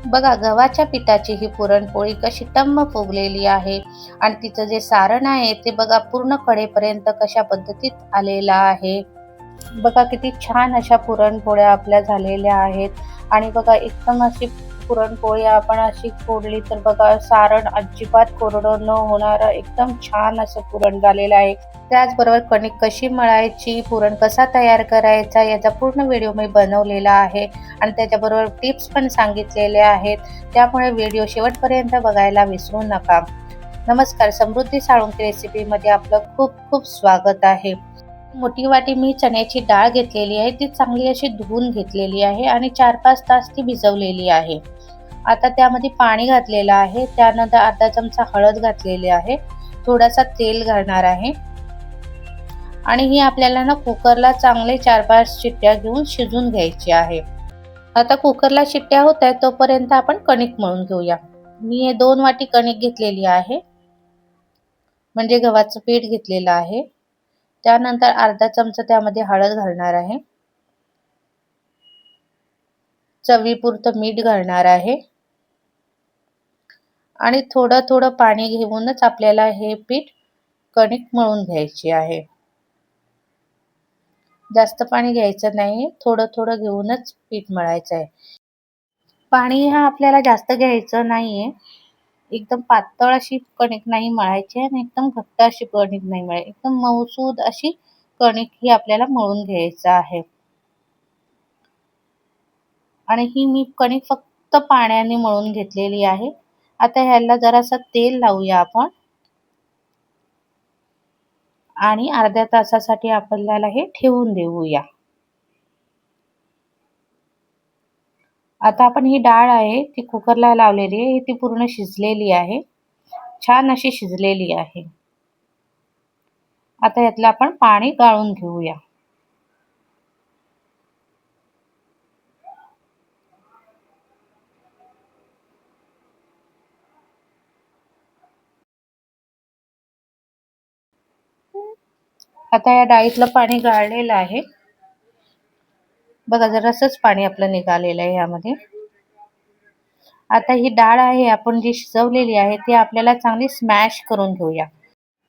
बघा गव्हाच्या पिठाची ही पुरणपोळी कशी टम्म फुगलेली आहे आणि तिचं जे सारण आहे ते बघा पूर्ण कडेपर्यंत कशा पद्धतीत आलेलं आहे. बघा किती छान अशा पुरणपोळ्या आपल्या झालेल्या आहेत आणि बघा एकदम अशी पुरणपोळी आपण अशी फोडली तर बघा सारण अजिबात कोरडं न होणारं एकदम छान असं पुरण झालेलं आहे. त्याचबरोबर कणिक कशी मळायची, पुरण कसा तयार करायचा याचा पूर्ण व्हिडिओ मी बनवलेला आहे आणि त्याच्याबरोबर टिप्स पण सांगितलेल्या आहेत. त्यामुळे व्हिडिओ शेवटपर्यंत बघायला विसरू नका. नमस्कार, समृद्धी साळुंखे रेसिपीमध्ये आपलं खूप खूप स्वागत आहे. मोठी वाटी मी चण्याची डाळ घेतलेली आहे, ती चांगली अशी धुवून घेतलेली आहे आणि 4-5 तास ती भिजवलेली आहे. आता त्यामध्ये पाणी घातलेलं आहे, त्यानंतर अर्धा चमचा हळद घातलेली आहे, थोडासा तेल घालणार आहे आणि ही आपल्याला ना कुकरला चांगले 4-5 शिट्ट्या घेऊन शिजून घ्यायची आहे. आता कुकरला शिट्ट्या होत आहेत तोपर्यंत आपण कणिक मळून घेऊया. मी हे 2 वाटी कणिक घेतलेली आहे, म्हणजे गव्हाचं पीठ घेतलेलं आहे. त्यानंतर अर्धा चमचा त्यामध्ये हळद घालणार आहे, चवीपुरतं मीठ घालणार आहे आणि थोडं थोडं पाणी घेऊनच आपल्याला हे पीठ कणिक मळून घ्यायची आहे. जास्त पाणी घ्यायचं नाही, थोडं थोडं घेऊनच पीठ मळायचं आहे. पाणी हा आपल्याला जास्त घ्यायचं नाहीये, एकदम पातळ अशी कणिक नाही मळायची आणि एकदम घट्ट अशी कणिक नाही मळायची, एकदम मऊसूद अशी कणिक ही आपल्याला मळून घ्यायचं आहे. आणि ही मी कणिक फक्त पाण्याने मळून घेतलेली आहे. आता ह्याला जरासं तेल लावूया आपण आणि अर्ध्या तासासाठी आपल्याला हे ठेवून देऊया. आता आपण ही डाळ आहे ती कुकरला लावलेली आहे, ती पूर्ण शिजलेली आहे, छान अशी शिजलेली आहे. आता यातलं आपण पाणी गाळून घेऊया. आता या डाळीतलं पाणी गाळलेलं आहे. बघा जरासंच पाणी आपलं निघालेलं आहे यामध्ये. आता ही डाळ आहे आपण जी शिजवलेली आहे ती आपल्याला चांगली स्मॅश करून घेऊया.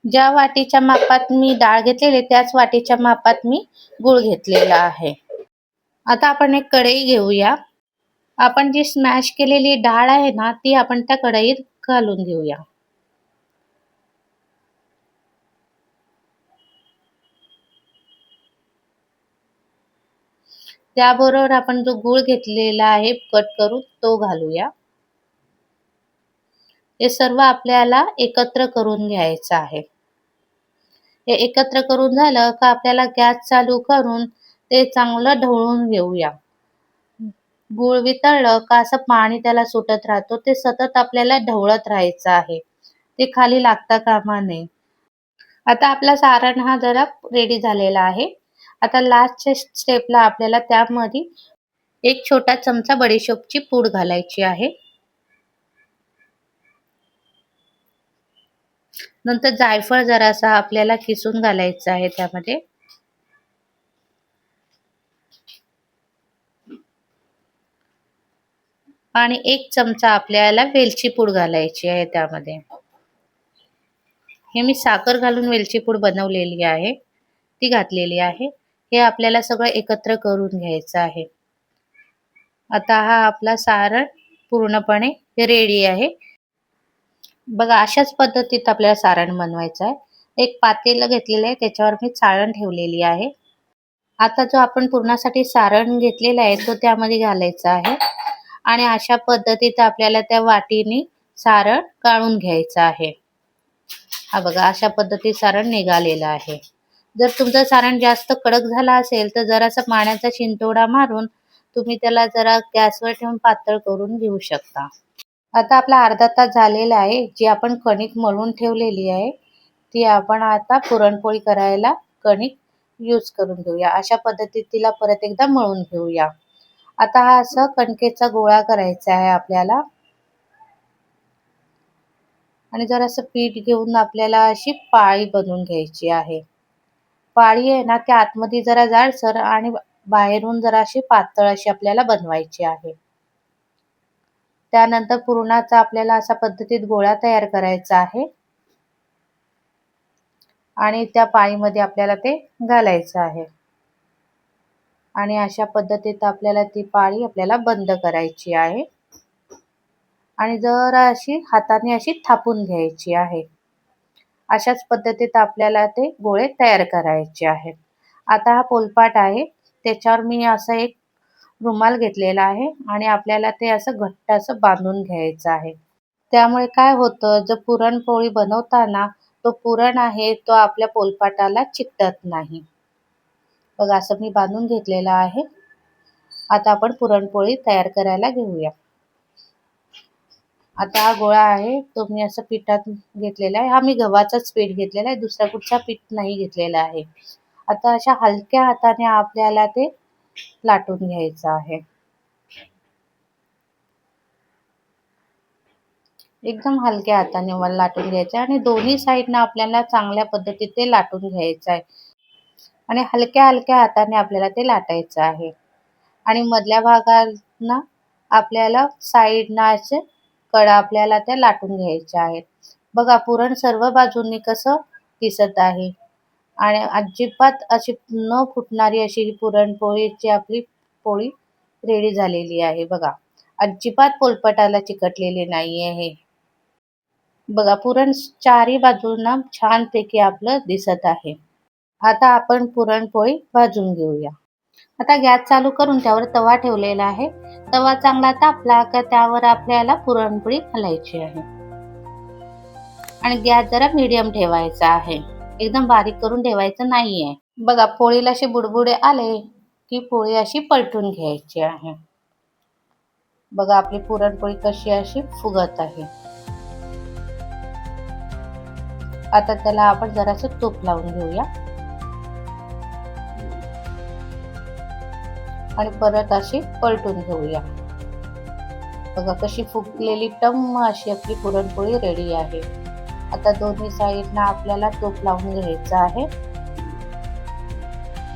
ज्या वाटीच्या मापात मी डाळ घेतलेली त्याच वाटीच्या मापात मी गूळ घेतलेला आहे. आता आपण एक कढई घेऊया. आपण जी स्मॅश केलेली डाळ आहे ना ती आपण त्या कढईत घालून घेऊया. त्याबरोबर आपण जो गूळ घेतलेला आहे कट करून तो घालूया. हे सर्व आपल्याला एकत्र करून घ्यायचं आहे. हे एकत्र करून झालं का आपल्याला गॅस चालू करून ते चांगलं ढवळून घेऊया. गूळ वितळलं का असं पाणी त्याला सुटत राहतो, ते सतत आपल्याला ढवळत राहायचं आहे, ते खाली लागता कामा नये. आता आपला सारण हा जरा रेडी झालेला आहे. आता लास्टच्या स्टेपला आपल्याला त्यामध्ये एक छोटा चमचा बडीशोपची पूड घालायची आहे. नंतर जायफळ जरासा आपल्याला किसून घालायचं आहे त्यामध्ये. आणि एक चमचा आपल्याला वेलची पूड घालायची आहे त्यामध्ये. हे मी साखर घालून वेलची पूड बनवलेली आहे, ती घातलेली आहे. हे आपल्याला सगळं एकत्र करून घ्यायचं आहे. आता हा आपला सारण पूर्णपणे रेडी आहे. बघा अशाच पद्धतीत आपल्याला सारण बनवायचं आहे. एक पातेलं घेतलेलं आहे, त्याच्यावर मी चाळण ठेवलेली आहे. आता जो आपण पुरणासाठी सारण घेतलेला आहे तो त्यामध्ये घालायचा आहे आणि अशा पद्धतीत आपल्याला त्या वाटीने सारण गाळून घ्यायचं आहे. हा बघा अशा पद्धतीत सारण निघालेलं आहे. जर तुमचं सारण जास्त कडक झालं असेल तर जरासा पाण्याचा शिंतोडा मारून तुम्ही त्याला जरा गॅसवर ठेवून पातळ करून घेऊ शकता. आता आपला अर्धा तास झालेला आहे. जी आपण कणिक मळून ठेवलेली आहे ती आपण आता पुरणपोळी करायला कणिक यूज करून घेऊया. अशा पद्धतीत तिला परत एकदा मळून घेऊया. आता हा असा कणकेचा गोळा करायचा आहे आपल्याला आणि जरासं पीठ घेऊन आपल्याला अशी पाळी बनवून घ्यायची आहे. पाळी आहे ना त्या आतमध्ये जरा जाडसर आणि बाहेरून जरा अशी पातळ अशी आपल्याला बनवायची आहे. त्यानंतर पुरणाचा आपल्याला अशा पद्धतीत गोळा तयार करायचा आहे आणि त्या पाळीमध्ये आपल्याला ते घालायचं आहे आणि अशा पद्धतीत आपल्याला ती पाळी आपल्याला बंद करायची आहे आणि जरा अशी हाताने अशी थापून घ्यायची आहे. अशाच पद्धतीत आपल्याला ते गोळे तयार करायचे आहेत. आता हा पोलपाट आहे, त्याच्यावर मी असं एक रुमाल घेतलेला आहे आणि आपल्याला ते असं घट्ट असं बांधून घ्यायचं आहे. त्यामुळे काय होतं, जर पुरणपोळी बनवताना तो पुरण आहे तो आपल्या पोलपाटाला चिकटत नाही. बघा असं मी बांधून घेतलेला आहे. आता आपण पुरणपोळी तयार करायला घेऊया. आता हा गोळा आहे तो मी असं पिठात घेतलेला आहे. हा मी गव्हाचाच पीठ घेतलेला आहे, दुसरा कुठचा पीठ नाही घेतलेला आहे. आता अशा हलक्या हाताने आपल्याला ते लाटून घ्यायचं आहे. एकदम हलक्या हाताने मला लाटून घ्यायचं आहे आणि दोन्ही साईडनं आपल्याला चांगल्या पद्धतीत ते लाटून घ्यायचं आहे आणि हलक्या हलक्या हाताने आपल्याला ते लाटायचं आहे आणि मधल्या भागांना आपल्याला साईडनं असे कडा आपल्याला त्या लाटून घ्यायच्या आहेत. बघा पुरण सर्व बाजूंनी कसं दिसत आहे आणि अजिबात अशी न फुटणारी अशी ही पुरणपोळीची आपली पोळी रेडी झालेली आहे. बघा अजिबात पोलपाटाला चिकटलेले नाही आहे. बघा पुरण चारी बाजूंना छानपैकी आपलं दिसत आहे. आता आपण पुरणपोळी भाजून घेऊया. आता गॅस चालू करून त्यावर तवा ठेवलेला आहे. तवा चांगला तापला का त्यावर आपल्याला पुरणपोळी घालायची आहे आणि गॅस जरा मीडियम ठेवायचा आहे. एकदम बारीक करून ठेवायचं नाहीये. बघा पोळीला असे बुडबुडे आले की पोळी अशी पलटून घ्यायची आहे. बघा आपली पुरणपोळी कशी अशी फुगत आहे. आता त्याला आपण जरासं तूप लावून घेऊया आणि परत अशी पलटून घेऊया. बघा कशी फुगलेली टम्म अशी आपली पुरणपोळी रेडी आहे. आता दोन्ही साईडना आपल्याला तूप लावून घ्यायचं आहे.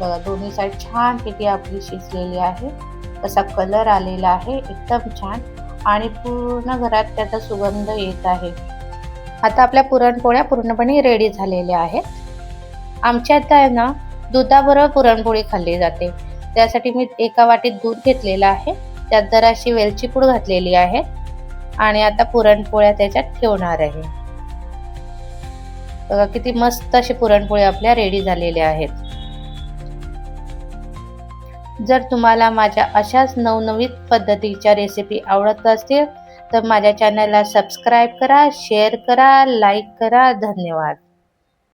बघा दोन्ही साईड छानपैकी आपली शिजलेली आहे. असा कलर आलेला आहे एकदम छान आणि पूर्ण घरात त्याचा सुगंध येत आहे. आता आपल्या पुरणपोळ्या पूर्णपणे रेडी झालेल्या आहेत. आमच्यात आहे ना दुधाबरोबर पुरणपोळी खाल्ली जाते. त्यासाठी मी एका वाटीत दूध घेतलेलं आहे, त्यात जराशी वेलची पूड घातलेली आहे आणि आता पुरणपोळ्या त्याच्यात ठेवणार आहे. बघा किती मस्त अशी पुरणपोळी आपल्या रेडी झालेल्या आहेत. जर तुम्हाला माझ्या अशाच नवनवीन पद्धतीच्या रेसिपी आवडत असतील तर माझ्या चॅनलला सबस्क्राईब करा, शेअर करा, लाईक करा. धन्यवाद.